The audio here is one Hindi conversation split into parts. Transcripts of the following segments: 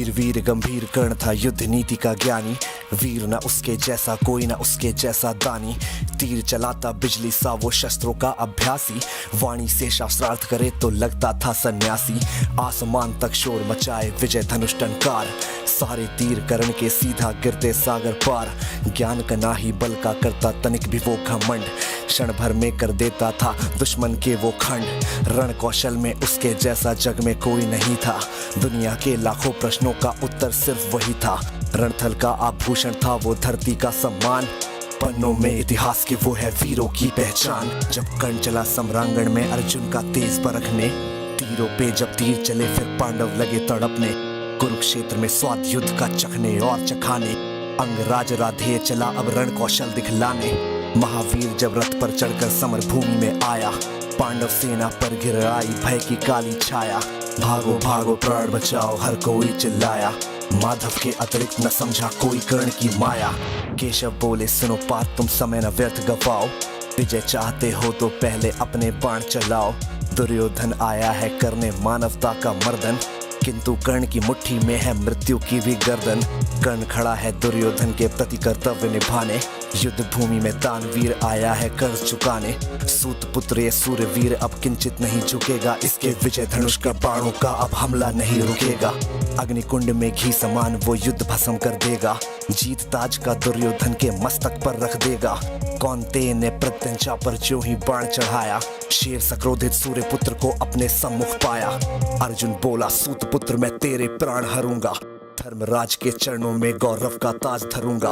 वीर वीर गंभीर कर्ण था युद्ध नीति का ज्ञानी, वीर न उसके जैसा कोई न उसके जैसा दानी। तीर चलाता बिजली सा वो शस्त्रों का अभ्यासी, वाणी से शास्त्रार्थ करे तो लगता था सन्यासी। आसमान तक शोर मचाए विजय धनुष टंकार, सारे तीर कर्ण के सीधा गिरते सागर पार। ज्ञान का ना ही बल का करता तनिक भी वो घमंड, क्षण भर में कर देता था दुश्मन के वो खंड। रण कौशल में उसके जैसा जग में कोई नहीं था, दुनिया के लाखों प्रश्नों का उत्तर सिर्फ वही था। रणथल का आभूषण था वो धरती का सम्मान, पन्नों में इतिहास के वो है वीरों की पहचान। जब कर्ण चला सम्रांगण में अर्जुन का तेज परखने, तीरों पे जब तीर चले फिर पांडव लगे तड़पने। कुरुक्षेत्र में स्वाद युद्ध का चखने और चखाने, अंगराज राधेय चला अब रण कौशल दिखलाने। महावीर जब रथ पर चढ़कर समर भूमि में आया, पांडव सेना पर गिर आई भय की काली छाया। भागो भागो प्राण बचाओ हर कोई चिल्लाया, माधव के अतिरिक्त न समझा कोई कर्ण की माया। केशव बोले सुनो बात तुम समय न व्यर्थ गवाओ, विजय चाहते हो तो पहले अपने बाण चलाओ। दुर्योधन आया है करने मानवता का मर्दन, किंतु कर्ण की मुट्ठी में है मृत्यु की भी गर्दन। कर्ण खड़ा है दुर्योधन के प्रति कर्तव्य निभाने, युद्ध भूमि में दानवीर आया है कर्ज चुकाने। सूत पुत्र ये सूर्यवीर अब किंचित नहीं झुकेगा, इसके विजय धनुष का बाणों का अब हमला नहीं रुकेगा। अग्निकुंड में घी समान वो युद्ध भस्म कर देगा, जीत ताज का दुर्योधन के मस्तक पर रख देगा। कौन्तेय ने प्रत्यंचा पर जो ही बाण चढ़ाया, शेर सक्रोधित सूर्य पुत्र को अपने सम्मुख पाया। अर्जुन बोला सूत पुत्र मैं तेरे प्राण हरूंगा, धर्मराज के चरणों में गौरव का ताज धरूंगा।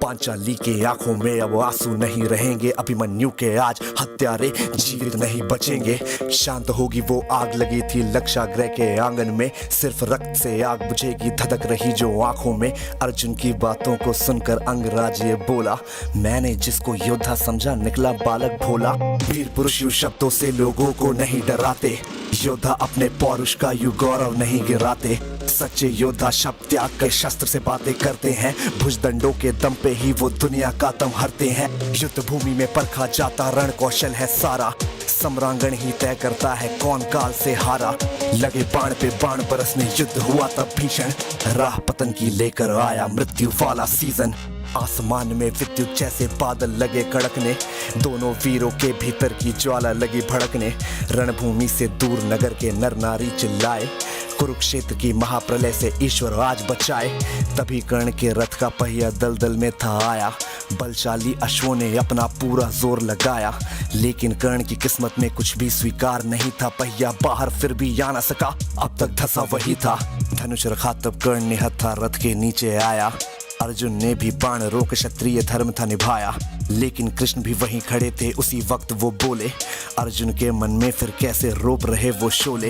पांचाली के आंखों में अब आंसू नहीं रहेंगे, अभिमन्यु के आज हत्यारे जीवित नहीं बचेंगे। शांत होगी वो आग लगी थी लक्षागृह के आंगन में, सिर्फ रक्त से आग बुझेगी धधक रही जो आंखों में। अर्जुन की बातों को सुनकर अंगराज ये बोला, मैंने जिसको योद्धा समझा निकला बालक भोला। वीर पुरुष यूं शब्दों से लोगों को नहीं डराते, योद्धा अपने पौरुष का यू गौरव नहीं गिराते। सच्चे योद्धा शब्द त्याग कर शस्त्र से बातें करते हैं, भुजदंडों के दम पे ही वो दुनिया का दम हरते हैं। युद्ध भूमि में परखा जाता रण कौशल है सारा, सम्रांगण ही तय करता है कौन काल से हारा। लगे बाण पे बाण बरसने युद्ध हुआ तब भीषण, राह पतन की लेकर आया मृत्यु वाला सीजन। आसमान में विद्युत जैसे बादल लगे कड़कने, दोनों वीरों के भीतर की ज्वाला लगी भड़कने। रणभूमि से दूर नगर के नर नारी चिल्लाए, कुरुक्षेत्र की महाप्रलय से ईश्वर आज बचाए। तभी कर्ण के रथ का पहिया दलदल में था आया, बलशाली अश्वों ने अपना पूरा जोर लगाया। लेकिन कर्ण की किस्मत में कुछ भी स्वीकार नहीं था, पहिया बाहर फिर भी आ न सका, अब तक धसा वही था। धनुष रखा तब कर्ण ने हत्था रथ के नीचे आया, अर्जुन ने भी बाण रोक क्षत्रिय धर्म था निभाया। लेकिन कृष्ण भी वहीं खड़े थे उसी वक्त वो बोले, अर्जुन के मन में फिर कैसे रोप रहे वो शोले।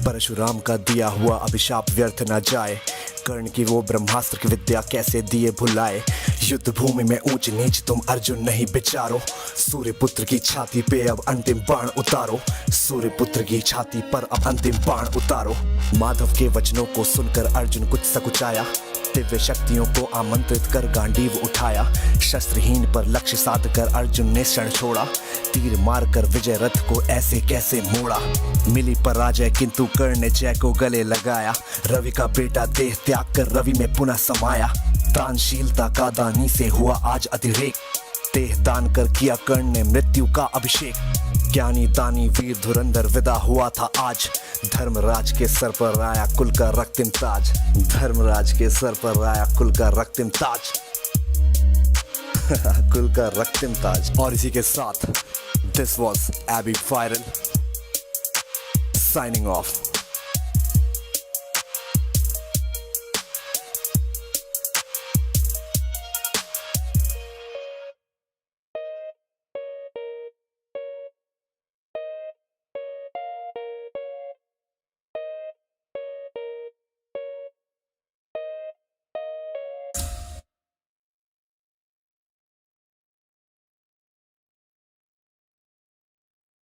परशुराम का दिया हुआ अभिशाप व्यर्थ न जाए, कर्ण की वो ब्रह्मास्त्र की विद्या कैसे दिए भुलाए। युद्ध भूमि में ऊंच नीच तुम अर्जुन नहीं विचारो, सूर्य पुत्र की छाती पे अब अंतिम बाण उतारो। सूर्य पुत्र की छाती पर अब अंतिम बाण उतारो। माधव के वचनों को सुनकर अर्जुन कुछ सकुचाया, दिव्य शक्तियों को आमंत्रित कर गांडीव उठाया। शस्त्रहीन पर लक्ष्य साध कर अर्जुन ने क्षण छोड़ा, तीर मार कर विजय रथ को ऐसे कैसे मोड़ा। मिली पराजय किंतु कर्ण ने जय को गले लगाया, रवि का बेटा देह त्याग कर रवि में पुनः समाया। दानशीलता का दानी से हुआ आज अतिरेक, देह दान कर किया कर्ण ने मृत्यु का अभिषेक। ज्ञानी दानी वीर धुरंधर विदा हुआ था आज, धर्मराज के सर पर आया कुल का रक्तिम ताज। धर्मराज के सर पर आया कुल का रक्तिम ताज कुल का रक्तिम ताज। और इसी के साथ this was AB viral signing of.